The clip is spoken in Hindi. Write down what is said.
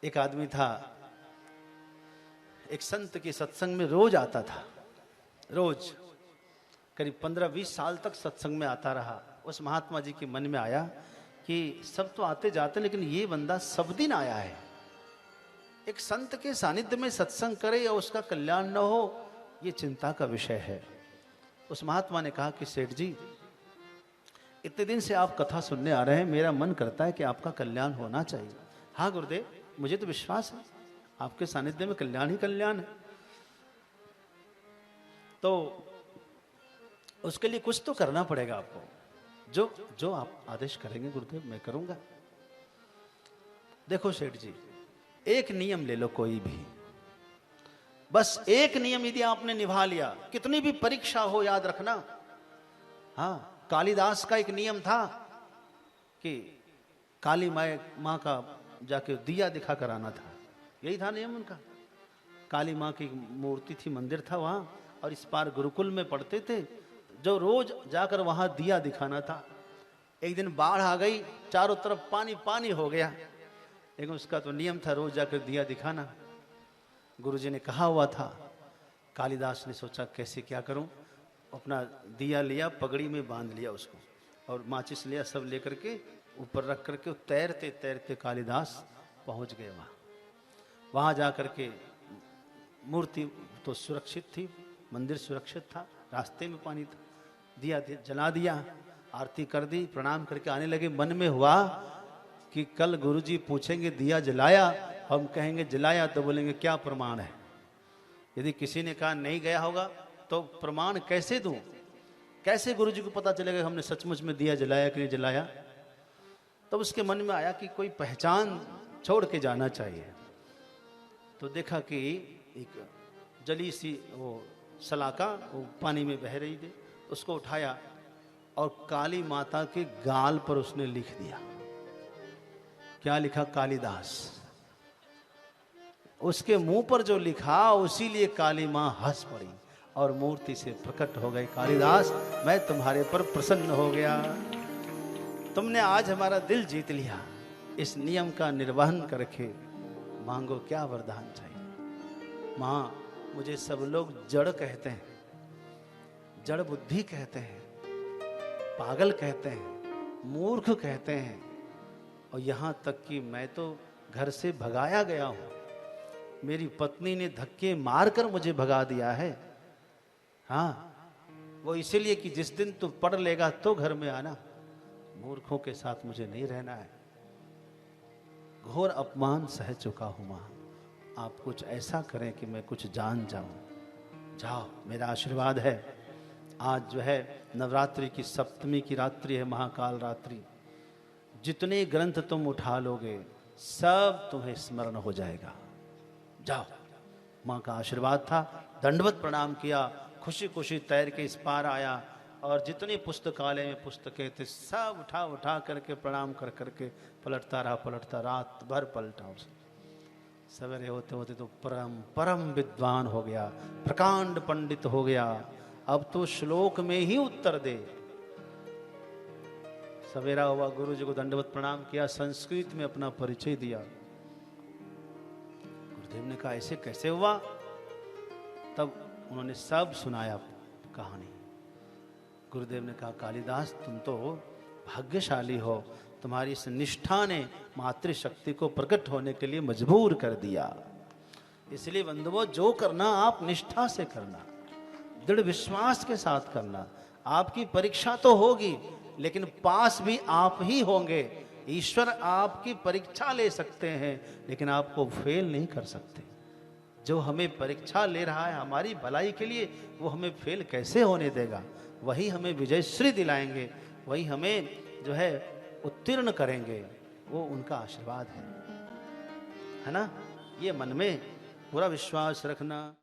एक आदमी था, एक संत के सत्संग में रोज आता था, रोज करीब 15-20 साल तक सत्संग में आता रहा। उस महात्मा जी के मन में आया कि सब तो आते जाते लेकिन ये बंदा सब दिन आया है, एक संत के सानिध्य में सत्संग करे और उसका कल्याण न हो, ये चिंता का विषय है। उस महात्मा ने कहा कि सेठ जी, इतने दिन से आप कथा सुनने आ रहे हैं, मेरा मन करता है कि आपका कल्याण होना चाहिए। हाँ गुरुदेव, मुझे तो विश्वास है आपके सानिध्य में कल्याण ही कल्याण है, तो उसके लिए कुछ तो करना पड़ेगा आपको। जो आप आदेश करेंगे गुरुदेव मैं करूंगा। देखो सेठ जी, एक नियम ले लो कोई भी, बस एक नियम यदि आपने निभा लिया, कितनी भी परीक्षा हो याद रखना। हाँ, कालिदास का एक नियम था कि काली माँ का जाके दिया दिखा कर आना था, यही था नियम उनका। काली माँ की मूर्ति थी, मंदिर था वहां, और इस पार गुरुकुल में पढ़ते थे, जो रोज जाकर वहां दिया दिखाना था। एक दिन बाढ़ आ गई, चारों तरफ पानी पानी हो गया, लेकिन उसका तो नियम था रोज जाकर दिया दिखाना। गुरुजी ने कहा हुआ था। कालिदास ने सोचा कैसे क्या करूं, अपना दिया लिया, पगड़ी में बांध लिया उसको, और माचिस लिया, सब लेकर के ऊपर रख करके तैरते तैरते कालिदास पहुंच गए वहां जाकर के मूर्ति तो सुरक्षित थी, मंदिर सुरक्षित था, रास्ते में पानी था, दिया जला दिया, आरती कर दी, प्रणाम करके आने लगे। मन में हुआ कि कल गुरुजी पूछेंगे दिया जलाया, हम कहेंगे जलाया, तो बोलेंगे क्या प्रमाण है। यदि किसी ने कहा नहीं गया होगा तो प्रमाण कैसे दूं, कैसे गुरुजी को पता चलेगा हमने सचमुच में दिया जलाया कि नहीं जलाया। तब उसके मन में आया कि कोई पहचान छोड़ के जाना चाहिए। तो देखा कि एक जली सी वो सलाका वो पानी में बह रही थी, उसको उठाया और काली माता के गाल पर उसने लिख दिया। क्या लिखा? कालिदास। उसके मुंह पर जो लिखा उसी लिए काली मां हंस पड़ी और मूर्ति से प्रकट हो गई। कालिदास, मैं तुम्हारे पर प्रसन्न हो गया, तुमने आज हमारा दिल जीत लिया। इस नियम का निर्वहन करके मांगो क्या वरदान चाहिए। मां, मुझे सब लोग जड़ कहते हैं, जड़ बुद्धि कहते हैं, पागल कहते हैं, मूर्ख कहते हैं, और यहां तक कि मैं तो घर से भगाया गया हूं। मेरी पत्नी ने धक्के मारकर मुझे भगा दिया है। हाँ, वो इसलिए कि जिस दिन तू पढ़ लेगा तो घर में आना, मूर्खों के साथ मुझे नहीं रहना है। घोर अपमान सह चुका हूं मां, आप कुछ ऐसा करें कि मैं कुछ जान जाऊं। जाओ, मेरा आशीर्वाद है। आज जो है नवरात्रि की सप्तमी की रात्रि है, महाकाल रात्रि। जितने ग्रंथ तुम उठा लोगे सब तुम्हें स्मरण हो जाएगा। जाओ, माँ का आशीर्वाद था। दंडवत प्रणाम किया, खुशी खुशी तैर के इस पार आया, और जितनी पुस्तकालय में पुस्तकें थे सब उठा उठा करके प्रणाम कर करके पलटता रहा, रात भर पलटा उसे। सवेरे होते होते तो परम विद्वान हो गया, प्रकांड पंडित हो गया। अब तो श्लोक में ही उत्तर दे। सवेरा हुआ, गुरु जी को दंडवत प्रणाम किया, संस्कृत में अपना परिचय दिया। गुरुदेव ने कहा ऐसे कैसे हुआ? तब उन्होंने सब सुनाया कहानी। गुरुदेव ने कहा कालिदास, तुम तो भाग्यशाली हो, तुम्हारी इस निष्ठा ने मातृशक्ति को प्रकट होने के लिए मजबूर कर दिया। इसलिए बंधुओं, जो करना आप निष्ठा से करना, दृढ़ विश्वास के साथ करना। आपकी परीक्षा तो होगी, लेकिन पास भी आप ही होंगे। ईश्वर आपकी परीक्षा ले सकते हैं, लेकिन आपको फेल नहीं कर सकते। जो हमें परीक्षा ले रहा है हमारी भलाई के लिए, वो हमें फेल कैसे होने देगा? वही हमें विजयश्री दिलाएंगे, वही हमें जो है उत्तीर्ण करेंगे, वो उनका आशीर्वाद है ना। ये मन में पूरा विश्वास रखना।